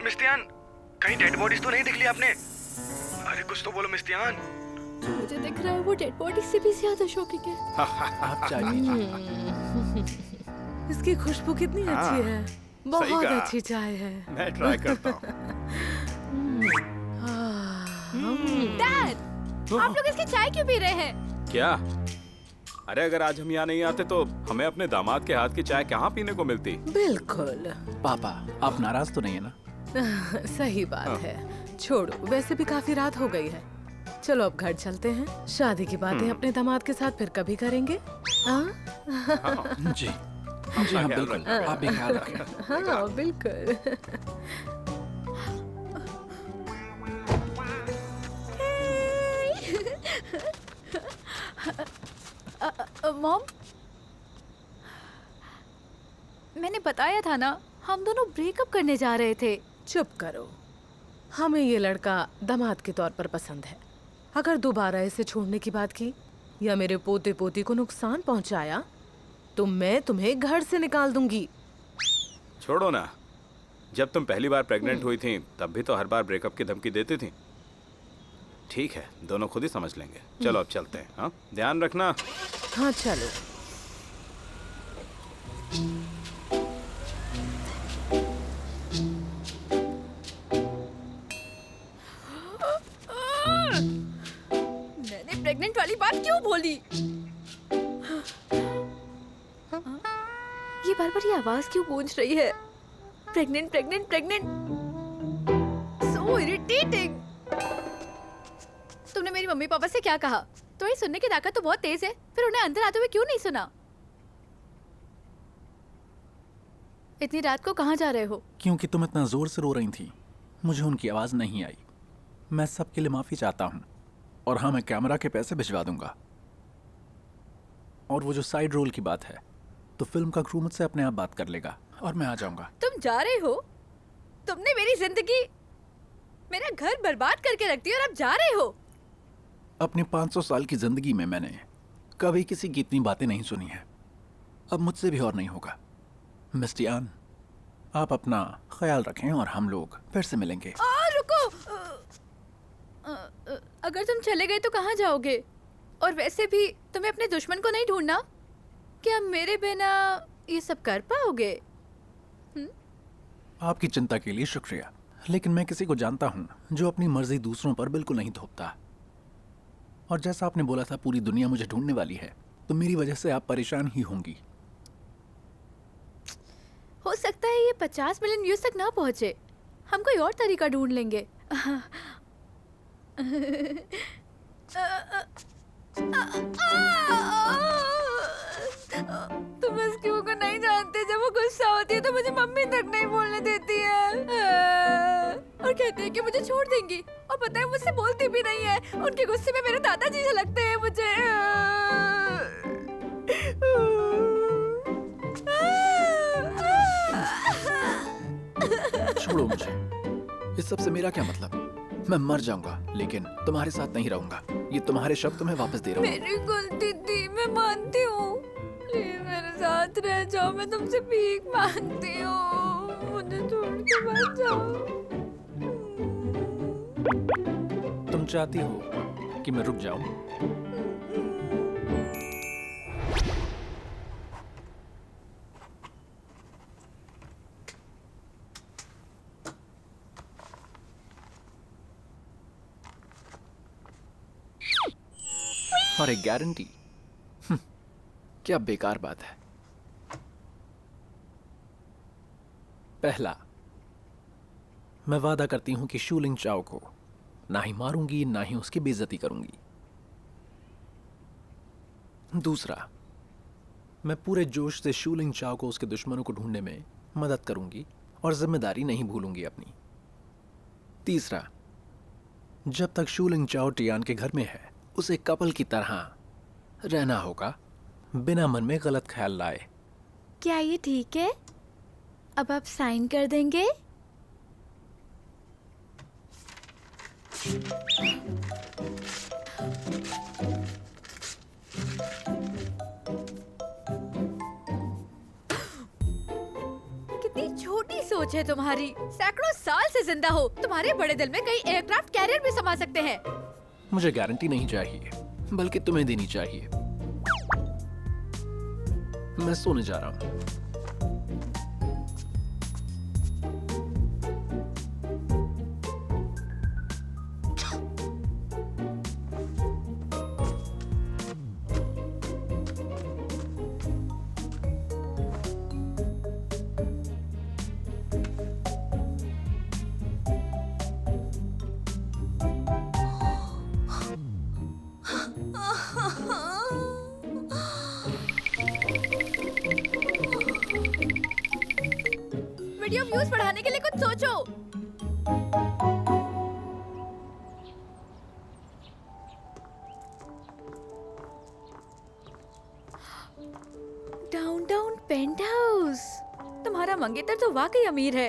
मिस्टियान, कहीं dead bodies तो नहीं दिख ली आपने? अरे कुछ तो बोलो मिस्टियान। जो मुझे दिख रहा है वो डेड बॉडी से भी ज्यादा शॉकिंग है। आप चाहिए। इसकी खुशबू कितनी अच्छी है। बहुत अच्छी चाय है। मैं ट्राई करता हूँ। डैड, आप लोग इसकी चाय क्यों पी रहे हैं? क्या? अरे अगर आज हम यहाँ नहीं आते तो हमें अपने दामाद के हाथ की चाय कहाँ पीने को मिलती? बिल्कुल। पापा, आप नाराज तो नहीं है ना? सही बात है। छोड़ो, वैसे भी काफी रात हो गई है। चलो अब घर चलते हैं। शादी की बातें अपने दामाद के साथ फिर कभी करेंगे। जी जी हाँ बिल्कुल, आप भी ख्याल रखें। हाँ बिल्कुल। मॉम, मैंने बताया था ना, हम दोनों ब्रेकअप करने जा रहे थे। चुप करो। हमें ये लड़का दामाद के तौर पर पसंद है। अगर दोबारा इसे छोड़ने की बात की या मेरे पोते पोती को नुकसान पहुंचाया तो मैं तुम्हें घर से निकाल दूंगी। छोड़ो ना, जब तुम पहली बार प्रेग्नेंट हुई थी तब भी तो हर बार ब्रेकअप की धमकी देती थी। ठीक है, दोनों खुद ही समझ लेंगे। चलो अब चलते हैं। हाँ, ध्यान रखना। हाँ चलो। मैंने प्रेग्नेंट वाली बात क्यों बोली? ये बार बार ये आवाज क्यों गूंज रही है? Pregnant pregnant pregnant, so irritating. तुमने मेरी मम्मी पापा से क्या कहा? तुम्हारी सुनने की ताकत तो बहुत तेज है, फिर उन्हें अंदर आते हुए क्यों नहीं सुना? इतनी रात को कहाँ जा रहे हो? क्योंकि तुम इतना जोर से रो रही थी, मुझे उनकी आवाज नहीं आई। मैं सबके लिए माफी चाहता हूँ। और हाँ, मैं कैमरा के पैसे भिजवा दूंगा। और वो जो साइड रोल की बात है, तो फिल्म का क्रू मुझसे अपने आप बात कर लेगा और मैं आ जाऊंगा। तुम जा रहे हो? तुमने मेरी जिंदगी, मेरा घर बर्बाद करके रख दी और अब जा रहे हो? अपनी 500 साल की जिंदगी में मैंने कभी किसी की इतनी बातें नहीं सुनी है। अब मुझसे भी और नहीं होगा। मिस्टियान, आप अपना ख्याल रखें और हम लोग फिर से मिलेंगे। रुको। अगर तुम चले गए तो कहाँ जाओगे? और वैसे भी तुम्हें अपने दुश्मन को नहीं ढूंढना? क्या मेरे बिना ये सब कर पाओगे? आपकी चिंता के लिए शुक्रिया, लेकिन मैं किसी को जानता हूँ जो अपनी मर्जी दूसरों पर बिल्कुल नहीं थोपता। और जैसा आपने बोला था पूरी दुनिया मुझे ढूंढने वाली है, तो मेरी वजह से आप परेशान ही होंगी। हो सकता है ये 50 मिलियन व्यूज तक ना पहुंचे। हम कोई और तरीका ढूंढ लेंगे। तुम इस क्यों को नहीं जानते। जब वो गुस्सा होती है तो मुझे मम्मी तक नहीं बोलने देती है और कहती है कि मुझे छोड़ देंगी। और पता है मुझसे बोलती भी नहीं है। उनके गुस्से में मेरे दादाजी से लगते हैं मुझे। छोड़ो मुझे, इस सब से मेरा क्या मतलब? मैं मर जाऊंगा लेकिन तुम्हारे साथ नहीं रहूंगा। ये तुम्हारे शब्द तुम्हें वापस दे रहा हूँ। मेरी गलती थी, मैं मानती हूँ। प्लीज मेरे साथ रह जाओ, मैं तुमसे भीख मांगती हूँ। मुझे छोड़ के मत जाओ। तुम चाहती हो कि मैं रुक जाऊं? और एक गारंटी? क्या बेकार बात है। पहला, मैं वादा करती हूं कि शूलिंग चाओ को ना ही मारूंगी ना ही उसकी बेइज्जती करूंगी। दूसरा, मैं पूरे जोश से शूलिंग चाओ को उसके दुश्मनों को ढूंढने में मदद करूंगी और जिम्मेदारी नहीं भूलूंगी अपनी। तीसरा, जब तक शूलिंग चाओ टियान के घर में है उसे कपल की तरह रहना होगा, बिना मन में गलत ख्याल लाए। क्या ये ठीक है? अब आप साइन कर देंगे? कितनी छोटी सोच है तुम्हारी। सैकड़ों साल से जिंदा हो, तुम्हारे बड़े दिल में कई एयरक्राफ्ट कैरियर भी समा सकते हैं। मुझे गारंटी नहीं चाहिए, बल्कि तुम्हें देनी चाहिए। मैं सोने जा रहा हूँ। वीडियो व्यूज बढ़ाने के लिए कुछ सोचो। Downtown paint house. तुम्हारा मंगेतर तो वाकई अमीर है।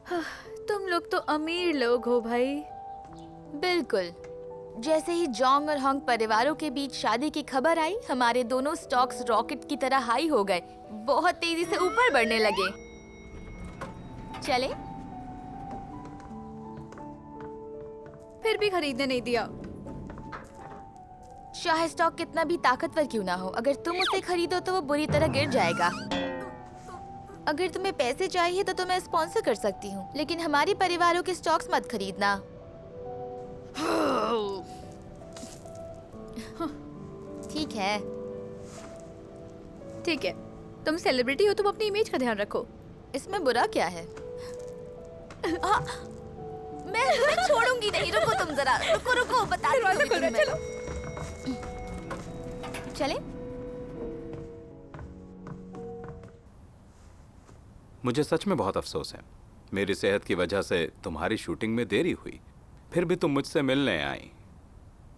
हाँ, तुम लोग तो अमीर लोग हो भाई। बिल्कुल। जैसे ही जोंग और होंग परिवारों के बीच शादी की खबर आई, हमारे दोनों स्टॉक्स रॉकेट की तरह हाई हो गए, बहुत तेजी से ऊपर बढ़ने लगे। चले? फिर भी खरीदने नहीं दिया। चाहे स्टॉक कितना भी ताकतवर क्यों ना हो, अगर तुम उसे खरीदो तो वो बुरी तरह गिर जाएगा। अगर तुम्हें पैसे चाहिए तो मैं स्पॉन्सर कर सकती हूँ, लेकिन हमारे परिवारों के स्टॉक्स मत खरीदना। ठीक है। ठीक है, तुम सेलिब्रिटी हो, तुम अपनी इमेज का ध्यान रखो। इसमें बुरा क्या है? मैं छोड़ूंगी नहीं। रुको तुम जरा, रुको रुको, बता दरवाजा खोल रहा है, चलो। चले? मुझे सच में बहुत अफसोस है। मेरी सेहत की वजह से तुम्हारी शूटिंग में देरी हुई, फिर भी तुम मुझसे मिलने आई।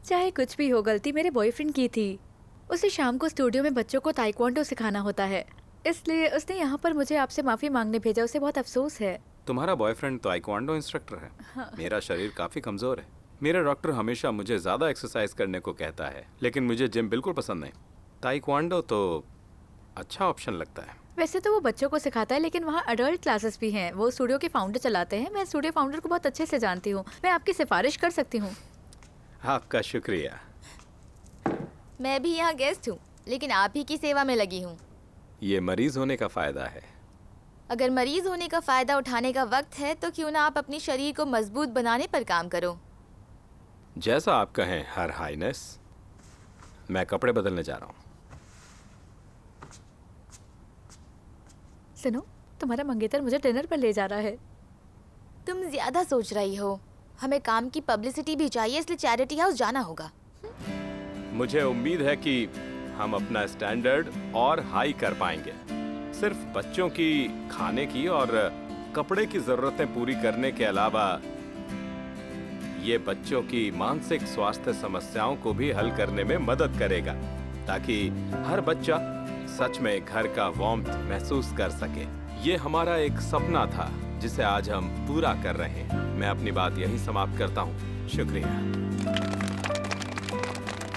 चाहे कुछ भी हो, गलती मेरे बॉयफ्रेंड की थी। उसे शाम को स्टूडियो में बच्चों को ताइक्वांडो सिखाना होता है, इसलिए उसने यहाँ पर मुझे आपसे माफी मांगने भेजा। उसे बहुत अफसोस है। तुम्हारा बॉयफ्रेंड ताइक्वांडो इंस्ट्रक्टर है? हाँ। मेरा शरीर काफी कमजोर है। मेरा डॉक्टर हमेशा मुझे ज्यादा एक्सरसाइज करने को कहता है, लेकिन मुझे जिम बिल्कुल पसंद नहीं। ताइक्वांडो तो अच्छा ऑप्शन लगता है। वैसे तो वो बच्चों को सिखाता है, लेकिन वहाँ अडल्ट क्लासेस भी हैं। वो स्टूडियो के फाउंडर चलाते हैं। मैं स्टूडियो फाउंडर को बहुत अच्छे से जानती हूँ। मैं आपकी सिफारिश कर सकती हूँ। आपका शुक्रिया। मैं भी यहाँ गेस्ट हूँ, लेकिन आप ही की सेवा में लगी हूँ। ये मरीज होने का फायदा है। अगर मरीज होने का फायदा उठाने का वक्त है तो क्यों ना आप अपनी शरीर को मजबूत बनाने पर काम करो। जैसा आप कहें हर हाइनेस। मैं कपड़े बदलने जा रहा हूँ। सुनो, तुम्हारा मंगेतर मुझे डिनर पर ले जा रहा है। तुम ज्यादा सोच रही हो। हमें काम की पब्लिसिटी भी चाहिए, इसलिए चैरिटी हाउस जाना होगा। मुझे उम्मीद है कि हम अपना स्टैंडर्ड और हाई कर पाएंगे। सिर्फ बच्चों की खाने की और कपड़े की जरूरतें पूरी करने के अलावा ये बच्चों की मानसिक स्वास्थ्य समस्याओं को भी हल करने में मदद करेगा, ताकि हर बच्चा सच में घर का वार्मथ महसूस कर सके। ये हमारा एक सपना था जिसे आज हम पूरा कर रहे हैं। मैं अपनी बात यहीं समाप्त करता हूँ। शुक्रिया।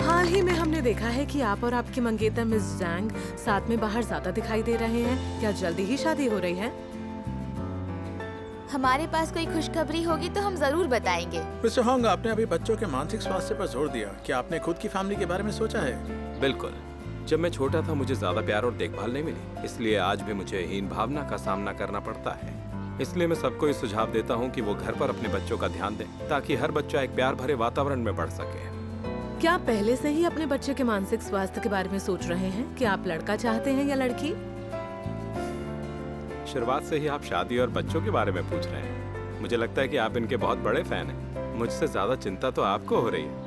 हाल ही में हमने देखा है कि आप और आपकी मंगेतर मिस जैंग साथ में बाहर ज्यादा दिखाई दे रहे हैं। क्या जल्दी ही शादी हो रही है? हमारे पास कोई खुशखबरी होगी तो हम जरूर बताएंगे। मिस्टर होंग, आपने अभी बच्चों के मानसिक स्वास्थ्य पर जोर दिया। क्या आपने खुद की फैमिली के बारे में सोचा है? बिल्कुल। जब मैं छोटा था मुझे ज्यादा प्यार और देखभाल नहीं मिली, इसलिए आज भी मुझे हीन भावना का सामना करना पड़ता है। इसलिए मैं सबको ये सुझाव देता हूँ कि वो घर पर अपने बच्चों का ध्यान दें, ताकि हर बच्चा एक प्यार भरे वातावरण में बढ़ सके। क्या आप पहले से ही अपने बच्चे के मानसिक स्वास्थ्य के बारे में सोच रहे हैं कि आप लड़का चाहते हैं या लड़की? शुरुआत से ही आप शादी और बच्चों के बारे में पूछ रहे हैं। मुझे लगता है कि आप इनके बहुत बड़े फैन हैं। मुझसे ज्यादा चिंता तो आपको हो रही है।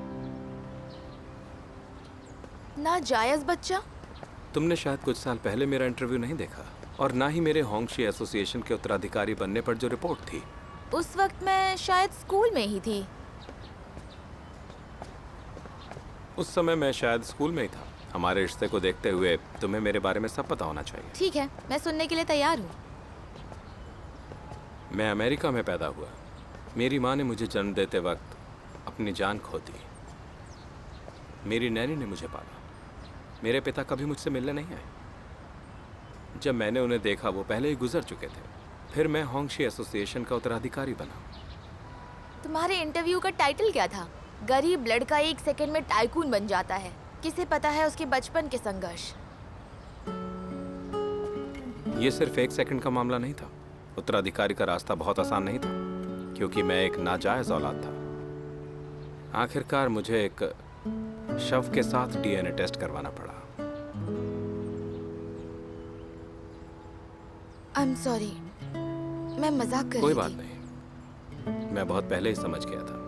नाजायज बच्चा? तुमने शायद कुछ साल पहले मेरा इंटरव्यू नहीं देखा, और ना ही मेरे होंगशी एसोसिएशन के उत्तराधिकारी बनने पर जो रिपोर्ट थी। उस वक्त मैं शायद स्कूल में ही थी। उस समय मैं शायद स्कूल में ही था। हमारे रिश्ते को देखते हुए तुम्हें मेरे बारे में सब पता होना चाहिए। ठीक है, मैं सुनने के लिए तैयार हूँ। मैं अमेरिका में पैदा हुआ। मेरी माँ ने मुझे जन्म देते वक्त अपनी जान खो दी। मेरी नैनी ने मुझे पाला। मेरे पिता कभी मुझसे मिलने नहीं आए। जब मैंने उन्हें देखा वो पहले ही गुजर चुके थे। फिर मैं होंगशी एसोसिएशन का उत्तराधिकारी बना। तुम्हारे इंटरव्यू का टाइटल क्या था? गरीब लड़का 1 सेकंड में टाइकून बन जाता है। किसे पता है उसके बचपन के संघर्ष। ये सिर्फ 1 सेकंड का मामला नहीं था। उत्तराधिकारी का रास्ता बहुत आसान नहीं था, क्योंकि मैं एक नाजायज औलाद था। आखिरकार मुझे एक शव के साथ डीएनए टेस्ट करवाना पड़ा। I'm sorry, मैं मजाक कर कोई रही बात थी। नहीं, मैं बहुत पहले ही समझ गया था।